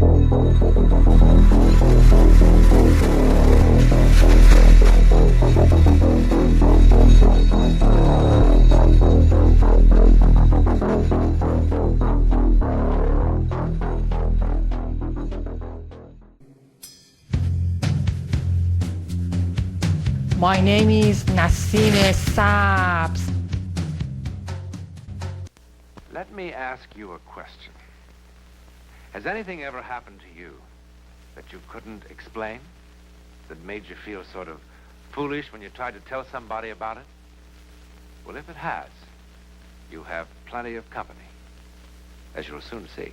My name is Nassim Sabs. Let me ask you a question. Has anything ever happened to you that you couldn't explain? That made you feel sort of foolish when you tried to tell somebody about it? Well, if it has, you have plenty of company, as you'll soon see.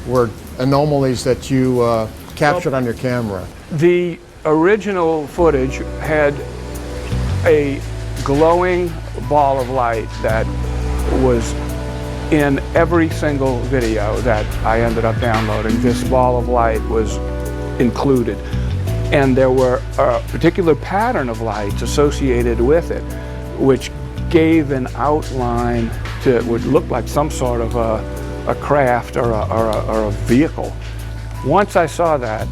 Were anomalies that you captured on your camera? The original footage had a glowing ball of light that was in every single video that I ended up downloading. This ball of light was included. And there were a particular pattern of lights associated with it, which gave an outline to it would look like some sort of a craft or a vehicle. Once I saw that,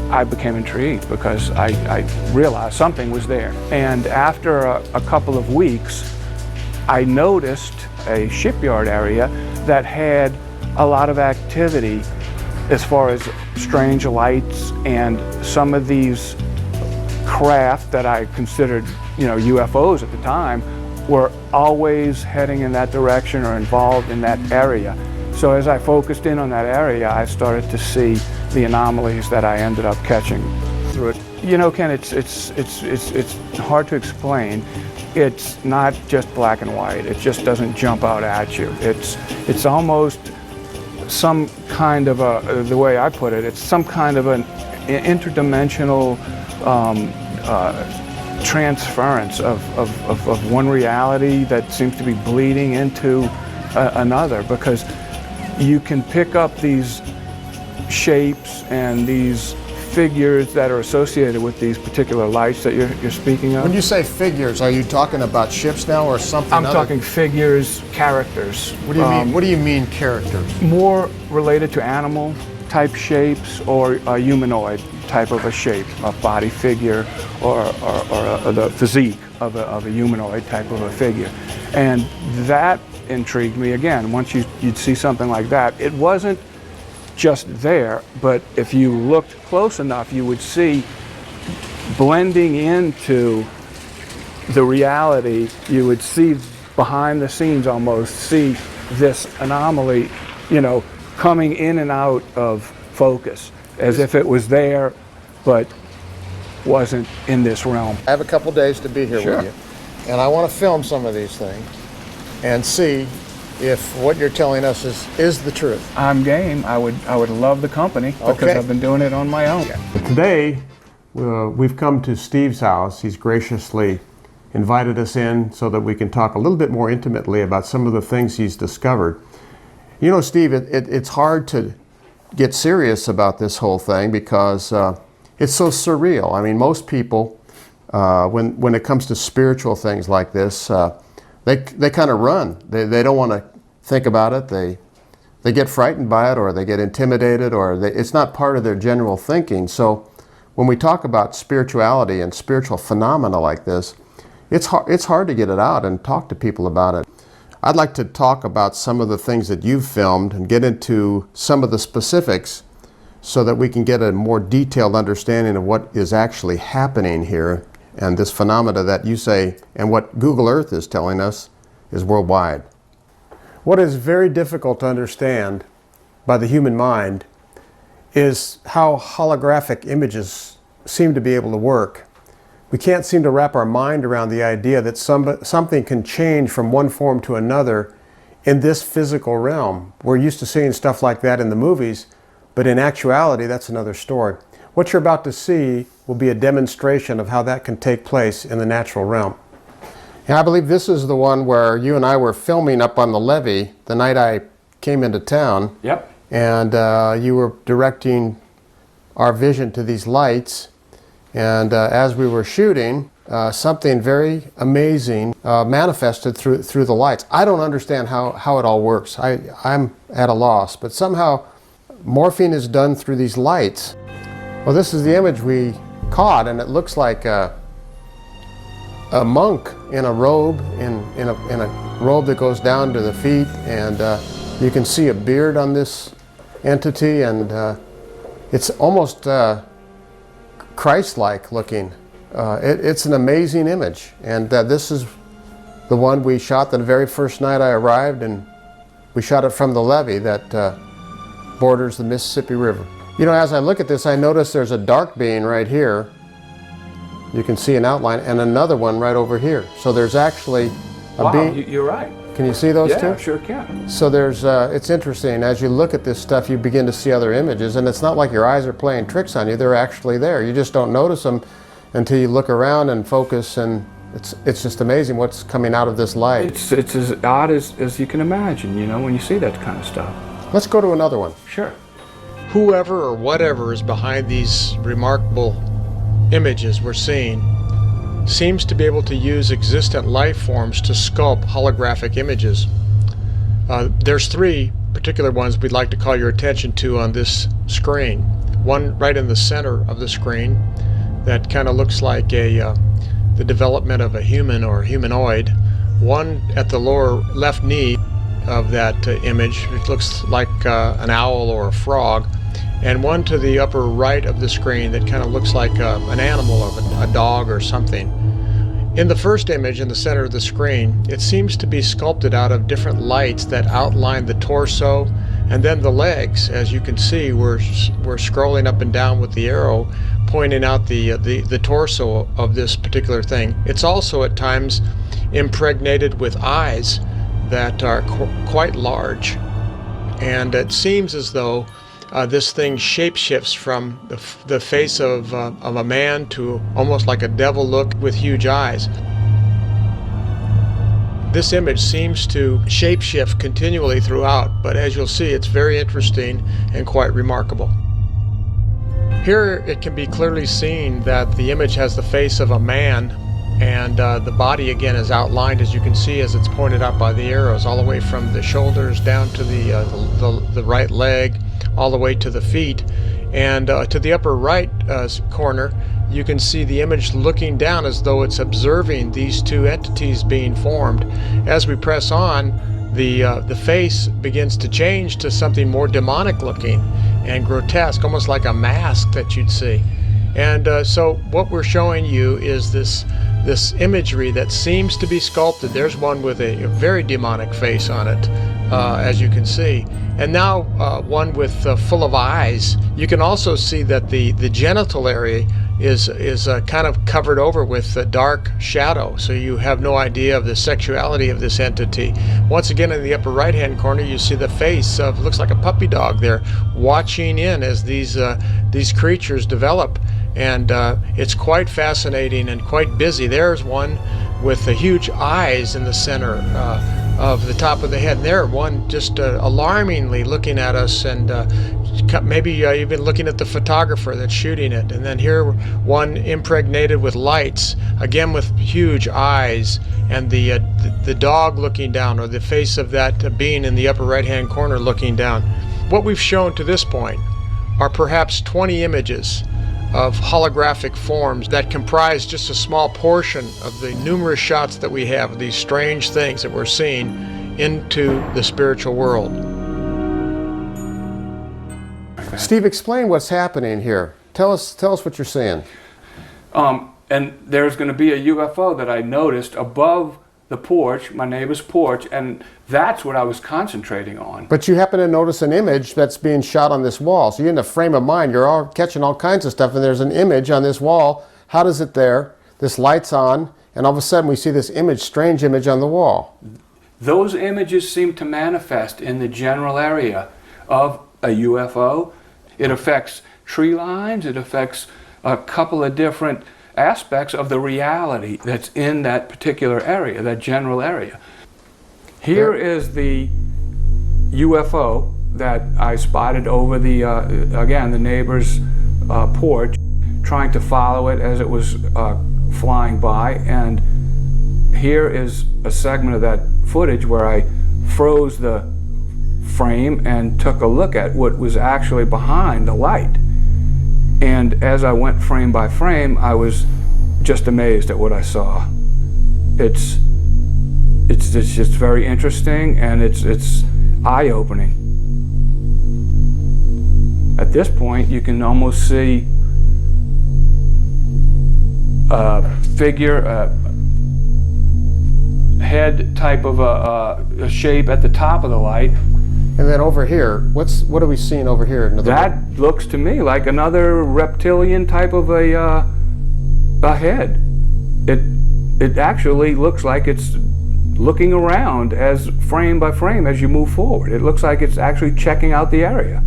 I became intrigued because I realized something was there. And after a couple of weeks, I noticed a shipyard area that had a lot of activity as far as strange lights, and some of these craft that I considered, UFOs at the time, were always heading in that direction or involved in that area. So as I focused in on that area, I started to see the anomalies that I ended up catching through it. Ken, it's hard to explain. It's not just black and white. It just doesn't jump out at you. It's almost some kind of the way I put it, it's some kind of an interdimensional transference of one reality that seems to be bleeding into another, because you can pick up these shapes and these figures that are associated with these particular lights that you're speaking of. When you say figures, are you talking about ships now or something? I'm talking figures, characters. What do you mean? What do you mean characters? More related to animal type shapes or a humanoid type of a shape, a body figure or the physique of a humanoid type of a figure. And that intrigued me again. Once you'd see something like that, it wasn't just there, but if you looked close enough, you would see blending into the reality, you would see behind the scenes almost, see this anomaly, coming in and out of focus, as if it was there, but wasn't in this realm. I have a couple days to be here Sure. with you, and I want to film some of these things and see if what you're telling us is the truth. I'm game. I would love the company because Okay. I've been doing it on my own. Today, we've come to Steve's house. He's graciously invited us in so that we can talk a little bit more intimately about some of the things he's discovered. Steve, it's hard to get serious about this whole thing because it's so surreal. I mean, most people, when it comes to spiritual things like this, they kind of run. They don't want to think about it. They get frightened by it, or they get intimidated, or it's not part of their general thinking. So when we talk about spirituality and spiritual phenomena like this, it's hard to get it out and talk to people about it. I'd like to talk about some of the things that you've filmed and get into some of the specifics so that we can get a more detailed understanding of what is actually happening here, and this phenomena that you say, and what Google Earth is telling us, is worldwide. What is very difficult to understand by the human mind is how holographic images seem to be able to work. We can't seem to wrap our mind around the idea that something can change from one form to another in this physical realm. We're used to seeing stuff like that in the movies, but in actuality, that's another story. What you're about to see will be a demonstration of how that can take place in the natural realm. And I believe this is the one where you and I were filming up on the levee the night I came into town. Yep. And you were directing our vision to these lights. And as we were shooting, something very amazing manifested through the lights. I don't understand how it all works. I'm at a loss, but somehow morphing is done through these lights. Well, this is the image we caught, and it looks like a monk in a robe, in a robe that goes down to the feet, and you can see a beard on this entity, and it's almost Christ-like looking. It's an amazing image, and this is the one we shot the very first night I arrived, and we shot it from the levee that borders the Mississippi River. You know, as I look at this, I notice there's a dark being right here. You can see an outline, and another one right over here. So there's actually a being. You're right. Can you see those two? Yeah, sure can. So there's, it's interesting, as you look at this stuff, you begin to see other images, and it's not like your eyes are playing tricks on you, they're actually there. You just don't notice them until you look around and focus, and it's just amazing what's coming out of this light. It's as odd as you can imagine, you know, when you see that kind of stuff. Let's go to another one. Sure. Whoever or whatever is behind these remarkable images we're seeing seems to be able to use existent life forms to sculpt holographic images. There's three particular ones we'd like to call your attention to on this screen. One right in the center of the screen that kind of looks like the development of a human or humanoid. One at the lower left knee of that image, it looks like an owl or a frog, and one to the upper right of the screen that kind of looks like an animal or a dog or something. In the first image in the center of the screen, it seems to be sculpted out of different lights that outline the torso and then the legs. As you can see, we're scrolling up and down with the arrow pointing out the torso of this particular thing. It's also at times impregnated with eyes that are quite large, and it seems as though this thing shapeshifts from the face of a man to almost like a devil look with huge eyes. This image seems to shapeshift continually throughout, but as you'll see, it's very interesting and quite remarkable. Here it can be clearly seen that the image has the face of a man, and the body again is outlined, as you can see, as it's pointed out by the arrows, all the way from the shoulders down to the right leg, all the way to the feet. And to the upper right corner, you can see the image looking down as though it's observing these two entities being formed. As we press on, the face begins to change to something more demonic looking and grotesque, almost like a mask that you'd see. And so what we're showing you is this imagery that seems to be sculpted. There's one with a very demonic face on it, as you can see. And now one with full of eyes. You can also see that the genital area is kind of covered over with a dark shadow, so you have no idea of the sexuality of this entity. Once again, in the upper right hand corner, you see the face of, looks like a puppy dog there, watching in as these creatures develop. And it's quite fascinating and quite busy. There's one with the huge eyes in the center of the top of the head. And there, one just alarmingly looking at us, and maybe even looking at the photographer that's shooting it. And then here, one impregnated with lights, again with huge eyes, and the dog looking down, or the face of that being in the upper right-hand corner looking down. What we've shown to this point are perhaps 20 images of holographic forms that comprise just a small portion of the numerous shots that we have of these strange things that we're seeing into the spiritual world. Steve, explain what's happening here. Tell us what you're seeing. And there's going to be a UFO that I noticed above the porch, my neighbor's porch, and that's what I was concentrating on. But you happen to notice an image that's being shot on this wall. So you're in a frame of mind, you're all catching all kinds of stuff, and there's an image on this wall. How does it there? This light's on, and all of a sudden we see this image, strange image on the wall. Those images seem to manifest in the general area of a UFO. It affects tree lines, it affects a couple of different aspects of the reality that's in that particular area, that general area. Here is the UFO that I spotted over the, again, the neighbor's porch, trying to follow it as it was flying by. And here is a segment of that footage where I froze the frame and took a look at what was actually behind the light. And as I went frame by frame, I was just amazed at what I saw. It's just very interesting, and it's eye-opening. At this point, you can almost see a figure, head type of a shape at the top of the light. And then over here, what are we seeing over here? That looks to me like another reptilian type of a head. It actually looks like it's looking around as frame by frame as you move forward. It looks like it's actually checking out the area.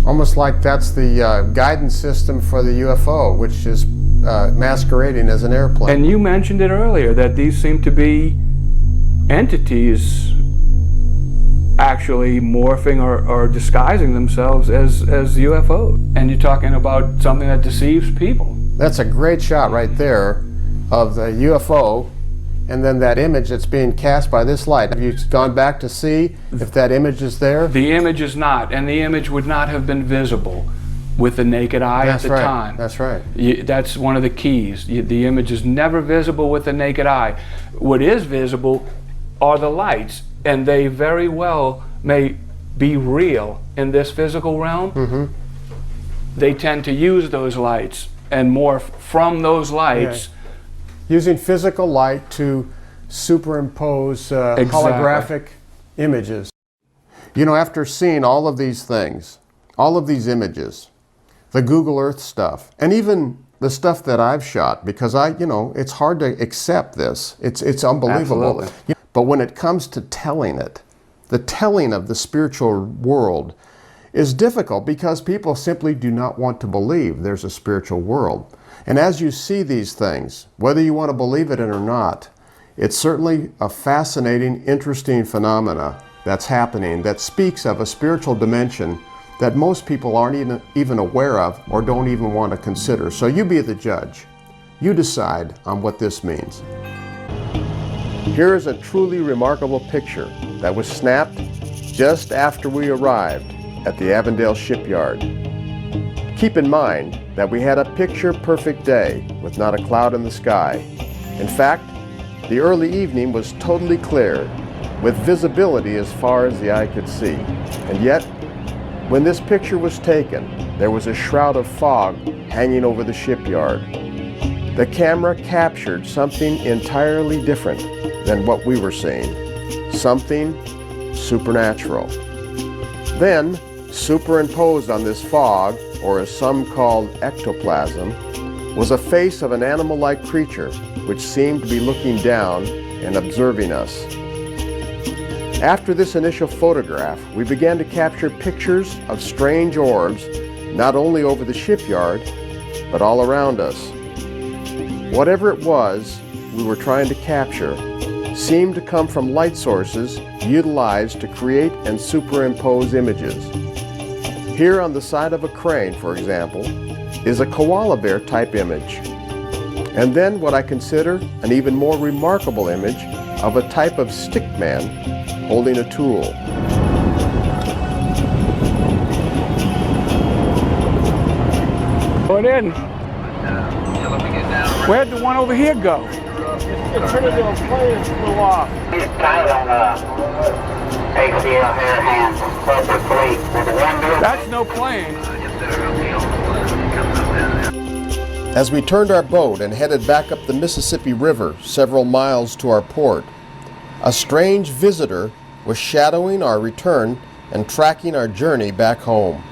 Almost like that's the guidance system for the UFO, which is masquerading as an airplane. And you mentioned it earlier that these seem to be entities actually morphing or disguising themselves as UFOs. And you're talking about something that deceives people. That's a great shot right there of the UFO, and then that image that's being cast by this light. Have you gone back to see if that image is there? The image is not, and the image would not have been visible with the naked eye at the time. That's right. That's one of the keys. The image is never visible with the naked eye. What is visible are the lights, and they very well may be real in this physical realm. Mm-hmm. They tend to use those lights and morph from those lights. Yeah. Using physical light to superimpose holographic images. You know, after seeing all of these things, all of these images, the Google Earth stuff, and even the stuff that I've shot, because it's hard to accept this. It's unbelievable. Absolutely. But when it comes to telling it, the telling of the spiritual world is difficult because people simply do not want to believe there's a spiritual world. And as you see these things, whether you want to believe it or not, it's certainly a fascinating, interesting phenomena that's happening that speaks of a spiritual dimension that most people aren't even aware of or don't even want to consider. So you be the judge. You decide on what this means. Here is a truly remarkable picture that was snapped just after we arrived at the Avondale shipyard. Keep in mind that we had a picture-perfect day with not a cloud in the sky. In fact, the early evening was totally clear, with visibility as far as the eye could see. And yet, when this picture was taken, there was a shroud of fog hanging over the shipyard. The camera captured something entirely different than what we were seeing, something supernatural. Then, superimposed on this fog, or as some called ectoplasm, was a face of an animal-like creature which seemed to be looking down and observing us. After this initial photograph, we began to capture pictures of strange orbs, not only over the shipyard, but all around us. Whatever it was we were trying to capture seemed to come from light sources utilized to create and superimpose images. Here on the side of a crane, for example, is a koala bear type image. And then what I consider an even more remarkable image of a type of stick man holding a tool. Put in. Where'd the one over here go? It turned into a plane and flew off. He's tied on ACL hair hands, corporate fleet. That's no plane. As we turned our boat and headed back up the Mississippi River several miles to our port, a strange visitor was shadowing our return and tracking our journey back home.